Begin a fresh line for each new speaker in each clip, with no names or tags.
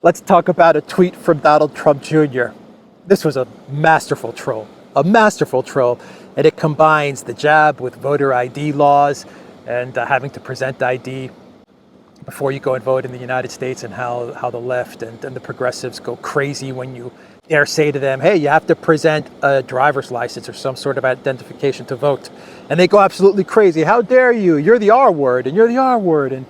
Let's talk about a tweet from Donald Trump Jr. This was a masterful troll, and it combines the jab with voter ID laws and having to present ID before you go and vote in the United States, and how the left and the progressives go crazy when you dare say to them, hey, you have to present a driver's license or some sort of identification to vote. And they go absolutely crazy. How dare you? You're the R word, and you're the R word, and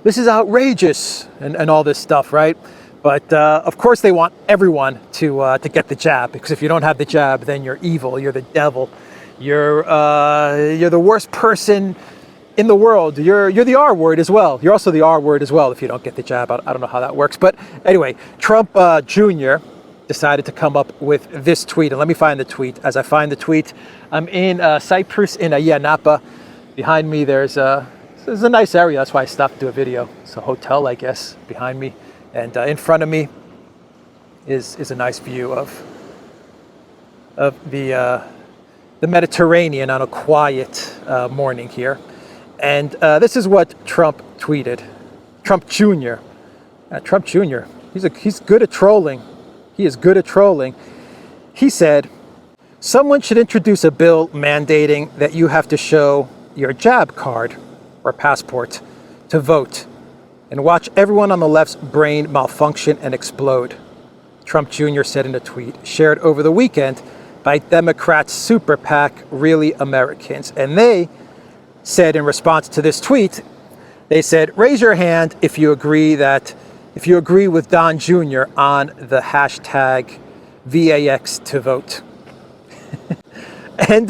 this is outrageous, and all this stuff, right? But of course they want everyone to get the jab, because if you don't have the jab, then you're evil, you're the devil, you're the worst person in the world. You're the R word as well. You're also the R word as well if you don't get the jab. I don't know how that works. But anyway, Trump Jr. decided to come up with this tweet. And let me find the tweet. As I find the tweet, I'm in Cyprus in Napa. Behind me, there's a nice area. That's why I stopped to do a video. It's a hotel, I guess, behind me. And in front of me is a nice view of the Mediterranean on a quiet morning here. And this is what Trump tweeted. Trump Jr. Trump Jr. He's good at trolling. He is good at trolling. He said, someone should introduce a bill mandating that you have to show your jab card or passport to vote, and watch everyone on the left's brain malfunction and explode. Trump Jr. said in a tweet shared over the weekend by Democrats' super PAC, Really Americans. And they said in response to this tweet, they said, raise your hand if you agree with Don Jr. on the hashtag VaxtoVote. And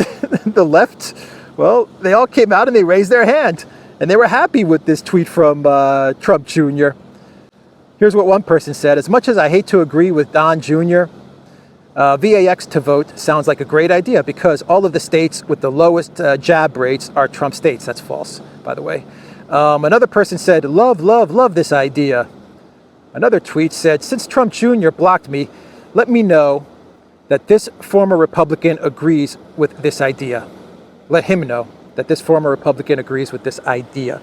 the left, well, they all came out and they raised their hand. And they were happy with this tweet from Trump Jr. Here's what one person said. As much as I hate to agree with Don Jr., VaxtoVote sounds like a great idea because all of the states with the lowest jab rates are Trump states. That's false, by the way. Another person said, love this idea. Another tweet said, since Trump Jr. blocked me, let me know that this former Republican agrees with this idea. Let him know that this former Republican agrees with this idea.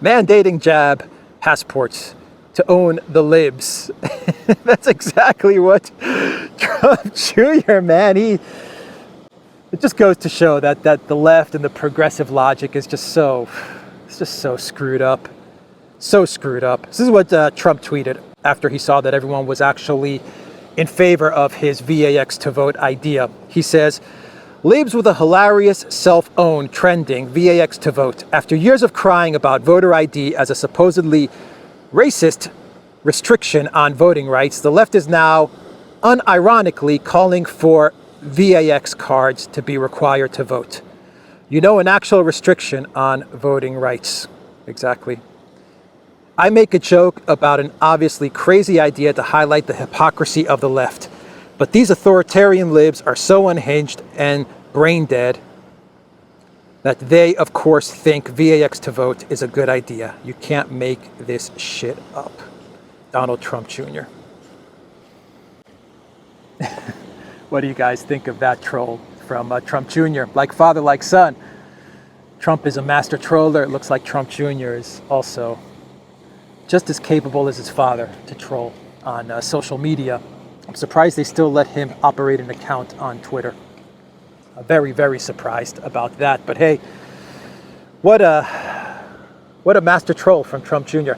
Mandating jab passports to own the libs. That's exactly what Trump Jr., man, it just goes to show that the left and the progressive logic is just so screwed up. So screwed up. This is what Trump tweeted after he saw that everyone was actually in favor of his VaxtoVote idea. He says, libs with a hilarious self-owned trending VaxtoVote. After years of crying about voter ID as a supposedly racist restriction on voting rights, the left is now unironically calling for VAX cards to be required to vote. You know, an actual restriction on voting rights. Exactly. I make a joke about an obviously crazy idea to highlight the hypocrisy of the left. But these authoritarian libs are so unhinged and brain dead that they, of course, think VaxtoVote is a good idea. You can't make this shit up. Donald Trump Jr. What do you guys think of that troll from Trump Jr.? Like father, like son. Trump is a master troller. It looks like Trump Jr. is also just as capable as his father to troll on social media. I'm surprised they still let him operate an account on Twitter. Very, very surprised about that. But hey, what a master troll from Trump Jr.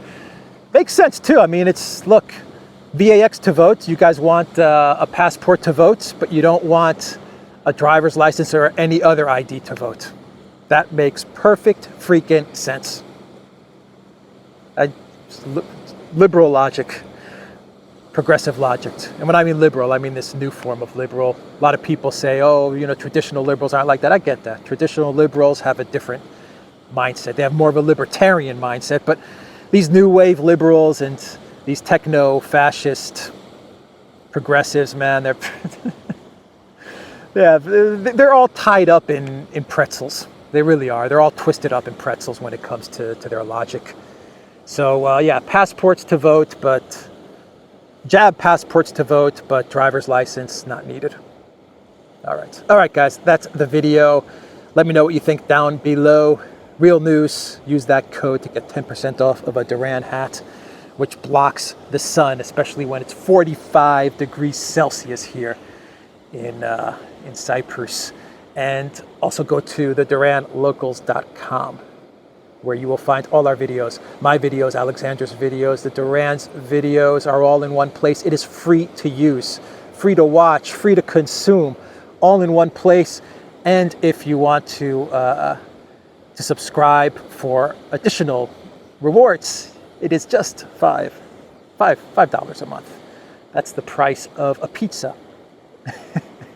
Makes sense too. I mean, look, VaxtoVote. You guys want a passport to vote, but you don't want a driver's license or any other ID to vote. That makes perfect freaking sense. Liberal logic. Progressive logic. And when I mean liberal, I mean this new form of liberal. A lot of people say, oh, you know, traditional liberals aren't like that. I get that. Traditional liberals have a different mindset. They have more of a libertarian mindset. But these new wave liberals and these techno-fascist progressives, man, they're all tied up in pretzels. They really are. They're all twisted up in pretzels when it comes to their logic. So, yeah, passports to vote, but jab passports to vote, but driver's license not needed. All right, guys, that's the video. Let me know what you think down below. Real news, use that code to get 10% off of a Duran hat which blocks the sun, especially when it's 45 degrees Celsius here in Cyprus. And also go to the DuranLocals.com, where you will find all our videos, my videos, Alexander's videos, the Duran's videos are all in one place. It is free to use, free to watch, free to consume, all in one place. And if you want to subscribe for additional rewards, it is just $5 a month. That's the price of a pizza.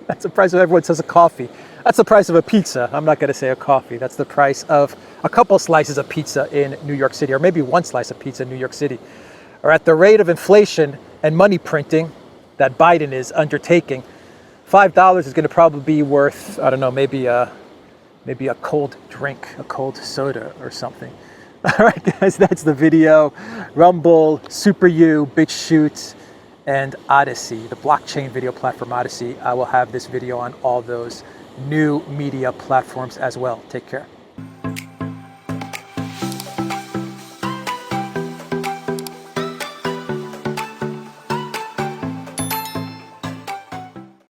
That's the price of, everyone says a coffee. That's the price of a pizza. I'm not going to say a coffee. That's the price of a couple slices of pizza in New York City, or maybe one slice of pizza in New York City. Or at the rate of inflation and money printing that Biden is undertaking, $5 is going to probably be worth, I don't know, maybe a cold drink, a cold soda or something. All right, guys, that's the video. Rumble, SuperU, BitChute, and ODYSEE, the blockchain video platform ODYSEE. I will have this video on all those new media platforms as well. Take care.